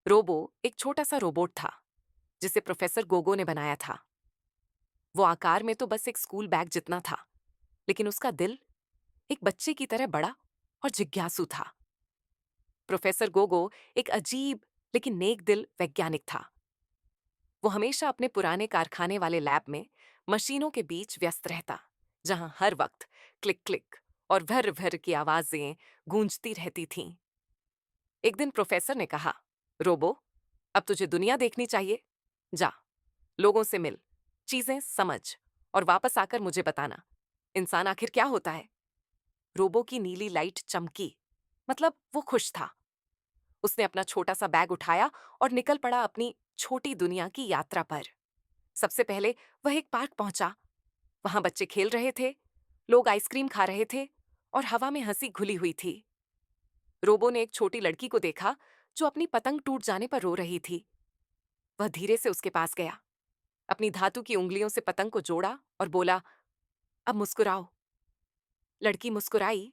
Robo एक छोटा सा रोबोट था जिसे प्रोफेसर गोगो ने बनाया था। वो आकार में तो बस एक स्कूल बैग जितना था, लेकिन उसका दिल एक बच्चे की तरह बड़ा और जिज्ञासु था। प्रोफेसर गोगो एक अजीब लेकिन नेक दिल वैज्ञानिक था। वो हमेशा अपने पुराने कारखाने वाले लैब में मशीनों के बीच व्यस्त रहता, जहां हर वक्त क्लिक क्लिक और भर भर की आवाजें गूंजती रहती थीं। एक दिन प्रोफेसर ने कहा, रोबो, अब तुझे दुनिया देखनी चाहिए। जा, लोगों से मिल, चीजें समझ और वापस आकर मुझे बताना, इंसान आखिर क्या होता है। रोबो की नीली लाइट चमकी, मतलब वो खुश था। उसने अपना छोटा सा बैग उठाया और निकल पड़ा अपनी छोटी दुनिया की यात्रा पर। सबसे पहले वह एक पार्क पहुंचा। वहां बच्चे खेल रहे थे, लोग आइसक्रीम खा रहे थे और हवा में हंसी घुली हुई थी। रोबो ने एक छोटी लड़की को देखा जो अपनी पतंग टूट जाने पर रो रही थी। वह धीरे से उसके पास गया, अपनी धातु की उंगलियों से पतंग को जोड़ा और बोला, अब मुस्कुराओ। लड़की मुस्कुराई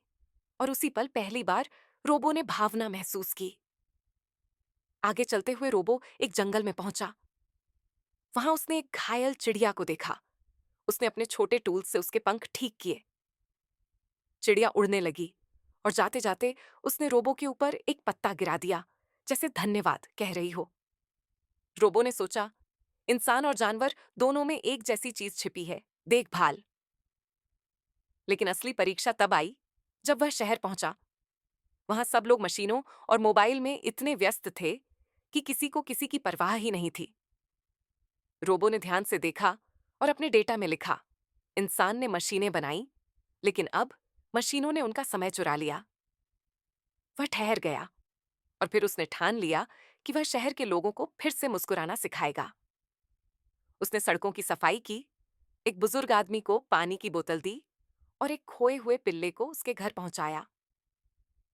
और उसी पल पहली बार रोबो ने भावना महसूस की। आगे चलते हुए रोबो एक जंगल में पहुंचा। वहां उसने एक घायल चिड़िया को देखा। उसने अपने छोटे टूल से उसके पंख ठीक किए। चिड़िया उड़ने लगी और जाते जाते उसने रोबो के ऊपर एक पत्ता गिरा दिया, जैसे धन्यवाद कह रही हो। रोबो ने सोचा, इंसान और जानवर दोनों में एक जैसी चीज छिपी है, देखभाल। लेकिन असली परीक्षा तब आई जब वह शहर पहुंचा। वहां सब लोग मशीनों और मोबाइल में इतने व्यस्त थे कि किसी को किसी की परवाह ही नहीं थी। रोबो ने ध्यान से देखा और अपने डेटा में लिखा, इंसान ने मशीनें बनाई, लेकिन अब मशीनों ने उनका समय चुरा लिया। वह ठहर गया और फिर उसने ठान लिया कि वह शहर के लोगों को फिर से मुस्कुराना सिखाएगा। उसने सड़कों की सफाई की, एक बुजुर्ग आदमी को पानी की बोतल दी और एक खोए हुए पिल्ले को उसके घर पहुंचाया।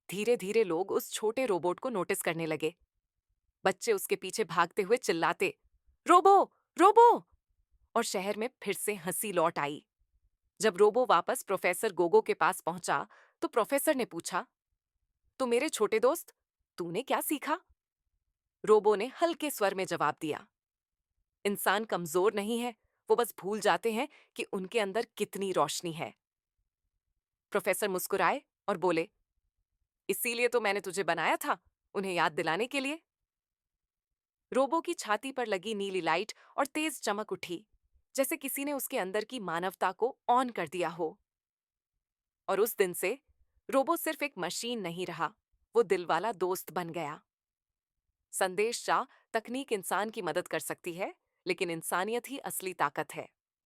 धीरे धीरे लोग उस छोटे रोबोट को नोटिस करने लगे। बच्चे उसके पीछे भागते हुए चिल्लाते, रोबो, रोबो! और शहर में फिर से हंसी लौट आई। जब रोबो वापस प्रोफेसर गोगो के पास पहुंचा, तो प्रोफेसर ने पूछा, तो मेरे छोटे दोस्त, तूने क्या सीखा? रोबो ने हल्के स्वर में जवाब दिया, इंसान कमजोर नहीं है, वो बस भूल जाते हैं कि उनके अंदर कितनी रोशनी है। प्रोफेसर मुस्कुराए और बोले, इसीलिए तो मैंने तुझे बनाया था, उन्हें याद दिलाने के लिए। रोबो की छाती पर लगी नीली लाइट और तेज चमक उठी, जैसे किसी ने उसके अंदर की मानवता को ऑन कर दिया हो। और उस दिन से रोबो सिर्फ एक मशीन नहीं रहा, वो दिल वाला दोस्त बन गया। संदेश, तकनीक इंसान की मदद कर सकती है, लेकिन इंसानियत ही असली ताकत है।